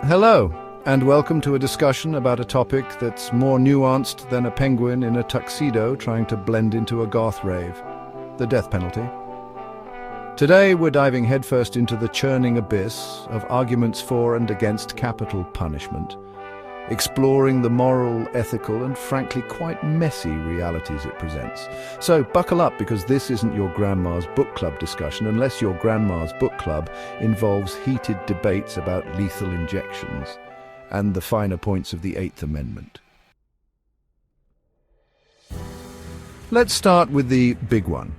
Hello, and welcome to a discussion about a topic that's more nuanced than a penguin in a tuxedo trying to blend into a goth rave: the death penalty. Today we're diving headfirst into the churning abyss of arguments for and against capital punishment, exploring the moral, ethical, and frankly quite messy realities it presents. So buckle up, because this isn't your grandma's book club discussion, unless your grandma's book club involves heated debates about lethal injections and the finer points of the Eighth Amendment. Let's start with the big one: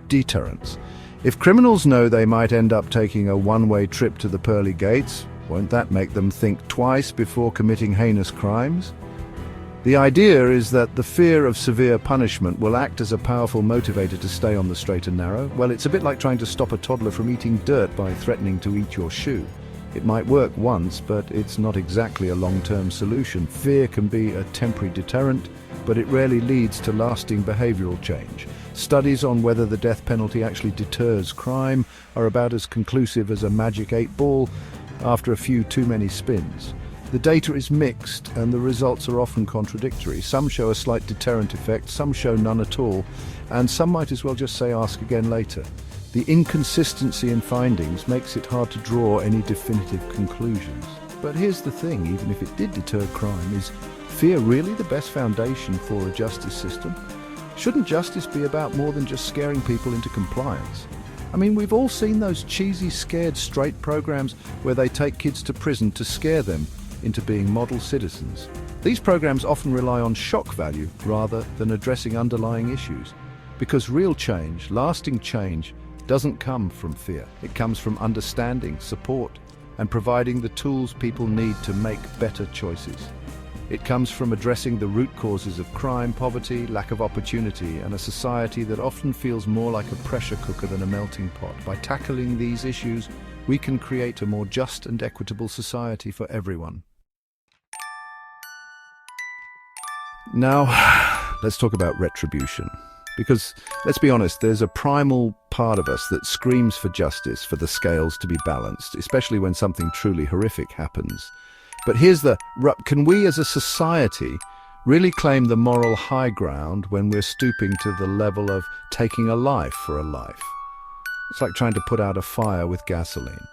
deterrence. If criminals know they might end up taking a one-way trip to the pearly gates, won't that make them think twice before committing heinous crimes? The idea is that the fear of severe punishment will act as a powerful motivator to stay on the straight and narrow. Well, it's a bit like trying to stop a toddler from eating dirt by threatening to eat your shoe. It might work once, but it's not exactly a long-term solution. Fear can be a temporary deterrent, but it rarely leads to lasting behavioral change. Studies on whether the death penalty actually deters crime are about as conclusive as a magic 8-ball after a few too many spins. The data is mixed, and the results are often contradictory. Some show a slight deterrent effect, some show none at all, and some might as well just say ask again later. The inconsistency in findings makes it hard to draw any definitive conclusions. But here's the thing: even if it did deter crime, is fear really the best foundation for a justice system? Shouldn't justice be about more than just scaring people into compliance? I mean, we've all seen those cheesy Scared Straight programs where they take kids to prison to scare them into being model citizens. These programs often rely on shock value rather than addressing underlying issues, because real change, lasting change, doesn't come from fear. It comes from understanding, support, and providing the tools people need to make better choices. It comes from addressing the root causes of crime, poverty, lack of opportunity, and a society that often feels more like a pressure cooker than a melting pot. By tackling these issues, we can create a more just and equitable society for everyone. Now, let's talk about retribution. Because, let's be honest, there's a primal part of us that screams for justice, for the scales to be balanced, especially when something truly horrific happens. But here's the rub: can we as a society really claim the moral high ground when we're stooping to the level of taking a life for a life? It's like trying to put out a fire with gasoline.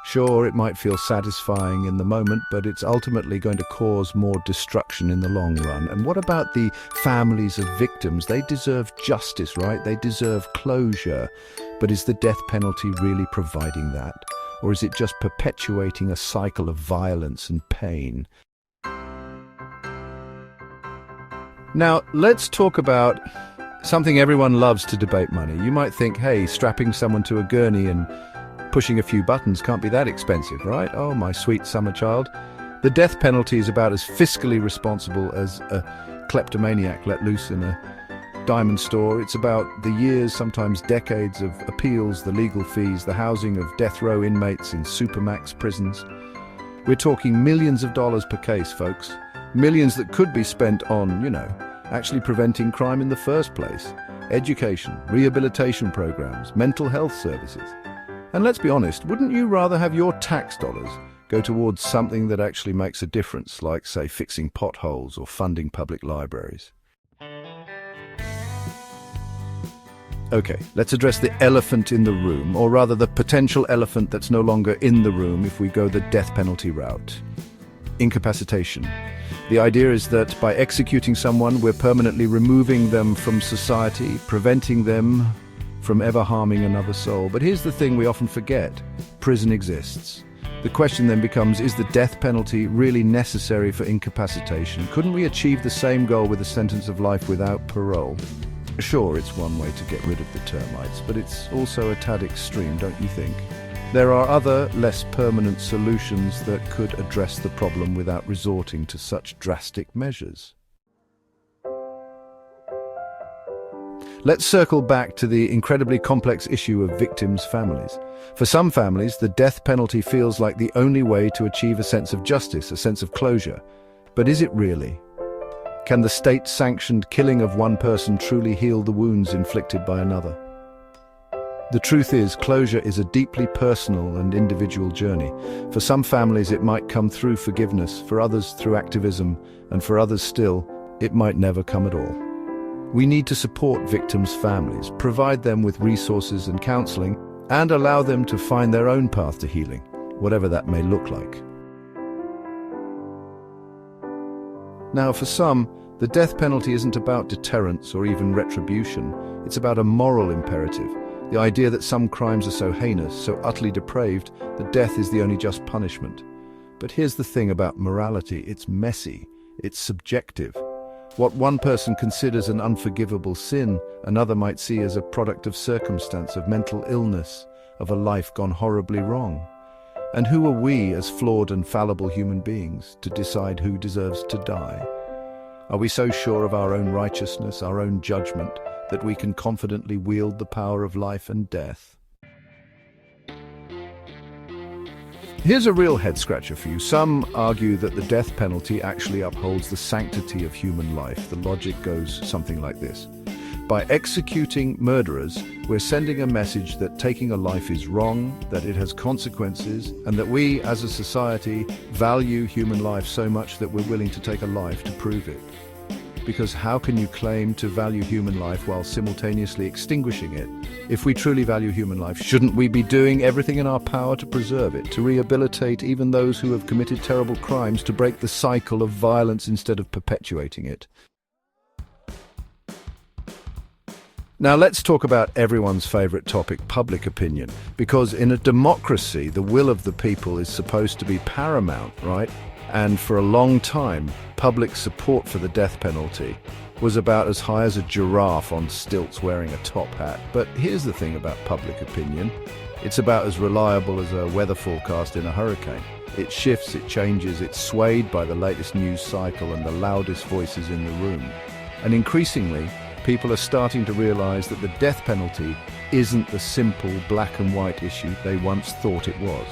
Sure, it might feel satisfying in the moment, but it's ultimately going to cause more destruction in the long run. And what about the families of victims? They deserve justice, right? They deserve closure. But is the death penalty really providing that? Or is it just perpetuating a cycle of violence and pain? Now, let's talk about something everyone loves to debate: money. You might think, hey, strapping someone to a gurney and pushing a few buttons can't be that expensive, right? Oh, my sweet summer child. The death penalty is about as fiscally responsible as a kleptomaniac let loose in a diamond store. It's about the years, sometimes decades, of appeals, the legal fees, the housing of death row inmates in supermax prisons. We're talking millions of dollars per case, folks. Millions that could be spent on, actually preventing crime in the first place. Education, rehabilitation programs, mental health services. And let's be honest, wouldn't you rather have your tax dollars go towards something that actually makes a difference, like, say, fixing potholes or funding public libraries? Okay, let's address the elephant in the room, or rather the potential elephant that's no longer in the room if we go the death penalty route: incapacitation. The idea is that by executing someone, we're permanently removing them from society, preventing them from ever harming another soul. But here's the thing we often forget: prison exists. The question then becomes, is the death penalty really necessary for incapacitation? Couldn't we achieve the same goal with a sentence of life without parole? Sure, it's one way to get rid of the termites, but it's also a tad extreme, don't you think? There are other, less permanent solutions that could address the problem without resorting to such drastic measures. Let's circle back to the incredibly complex issue of victims' families. For some families, the death penalty feels like the only way to achieve a sense of justice, a sense of closure. But is it really? Can the state-sanctioned killing of one person truly heal the wounds inflicted by another? The truth is, closure is a deeply personal and individual journey. For some families, it might come through forgiveness, for others through activism, and for others still, it might never come at all. We need to support victims' families, provide them with resources and counseling, and allow them to find their own path to healing, whatever that may look like. Now, for some, the death penalty isn't about deterrence or even retribution. It's about a moral imperative. The idea that some crimes are so heinous, so utterly depraved, that death is the only just punishment. But here's the thing about morality: it's messy, it's subjective. What one person considers an unforgivable sin, another might see as a product of circumstance, of mental illness, of a life gone horribly wrong. And who are we, as flawed and fallible human beings, to decide who deserves to die? Are we so sure of our own righteousness, our own judgment, that we can confidently wield the power of life and death? Here's a real head-scratcher for you. Some argue that the death penalty actually upholds the sanctity of human life. The logic goes something like this. By executing murderers, we're sending a message that taking a life is wrong, that it has consequences, and that we, as a society, value human life so much that we're willing to take a life to prove it. Because how can you claim to value human life while simultaneously extinguishing it? If we truly value human life, shouldn't we be doing everything in our power to preserve it, to rehabilitate even those who have committed terrible crimes, to break the cycle of violence instead of perpetuating it? Now let's talk about everyone's favorite topic, public opinion. Because in a democracy, the will of the people is supposed to be paramount, right? And for a long time, public support for the death penalty was about as high as a giraffe on stilts wearing a top hat. But here's the thing about public opinion. It's about as reliable as a weather forecast in a hurricane. It shifts, it changes, it's swayed by the latest news cycle and the loudest voices in the room. And increasingly, people are starting to realize that the death penalty isn't the simple black and white issue they once thought it was.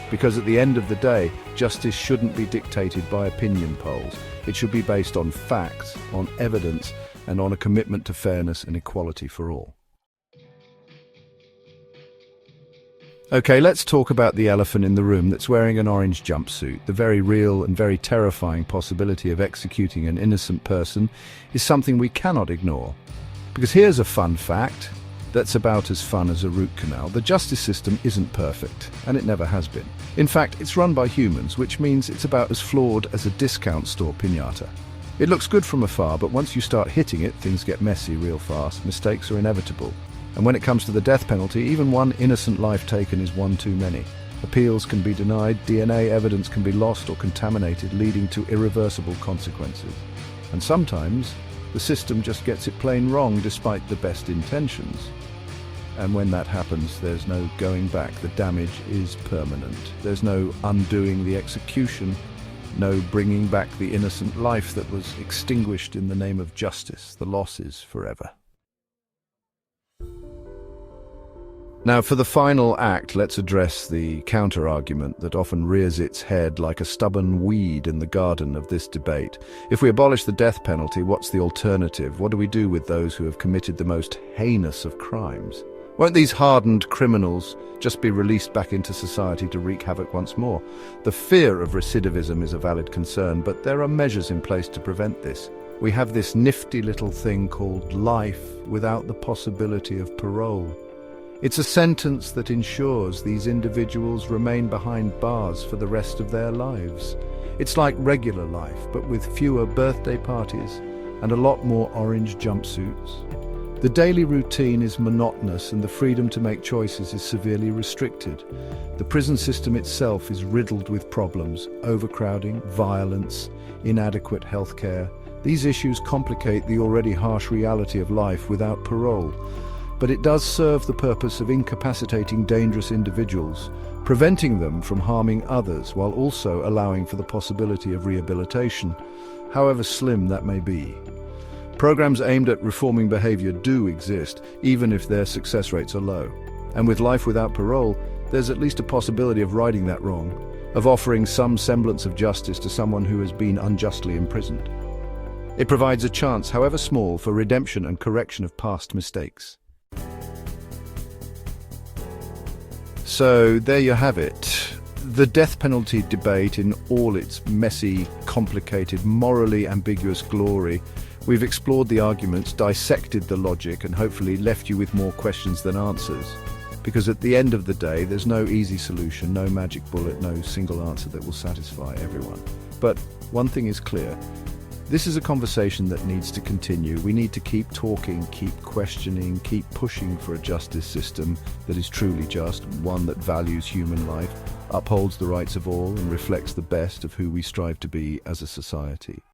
Because at the end of the day, justice shouldn't be dictated by opinion polls. It should be based on facts, on evidence, and on a commitment to fairness and equality for all. Okay, let's talk about the elephant in the room that's wearing an orange jumpsuit. The very real and very terrifying possibility of executing an innocent person is something we cannot ignore. Because here's a fun fact that's about as fun as a root canal. The justice system isn't perfect, and it never has been. In fact, it's run by humans, which means it's about as flawed as a discount store piñata. It looks good from afar, but once you start hitting it, things get messy real fast. Mistakes are inevitable. And when it comes to the death penalty, even one innocent life taken is one too many. Appeals can be denied, DNA evidence can be lost or contaminated, leading to irreversible consequences. And sometimes, the system just gets it plain wrong despite the best intentions. And when that happens, there's no going back. The damage is permanent. There's no undoing the execution, no bringing back the innocent life that was extinguished in the name of justice. The loss is forever. Now, for the final act, let's address the counter-argument that often rears its head like a stubborn weed in the garden of this debate. If we abolish the death penalty, what's the alternative? What do we do with those who have committed the most heinous of crimes? Won't these hardened criminals just be released back into society to wreak havoc once more? The fear of recidivism is a valid concern, but there are measures in place to prevent this. We have this nifty little thing called life without the possibility of parole. It's a sentence that ensures these individuals remain behind bars for the rest of their lives. It's like regular life, but with fewer birthday parties and a lot more orange jumpsuits. The daily routine is monotonous and the freedom to make choices is severely restricted. The prison system itself is riddled with problems: overcrowding, violence, inadequate healthcare. These issues complicate the already harsh reality of life without parole. But it does serve the purpose of incapacitating dangerous individuals, preventing them from harming others while also allowing for the possibility of rehabilitation, however slim that may be. Programs aimed at reforming behavior do exist, even if their success rates are low. And with life without parole, there's at least a possibility of righting that wrong, of offering some semblance of justice to someone who has been unjustly imprisoned. It provides a chance, however small, for redemption and correction of past mistakes. So there you have it. The death penalty debate in all its messy, complicated, morally ambiguous glory. We've explored the arguments, dissected the logic, and hopefully left you with more questions than answers. Because at the end of the day, there's no easy solution, no magic bullet, no single answer that will satisfy everyone. But one thing is clear. This is a conversation that needs to continue. We need to keep talking, keep questioning, keep pushing for a justice system that is truly just, one that values human life, upholds the rights of all, and reflects the best of who we strive to be as a society.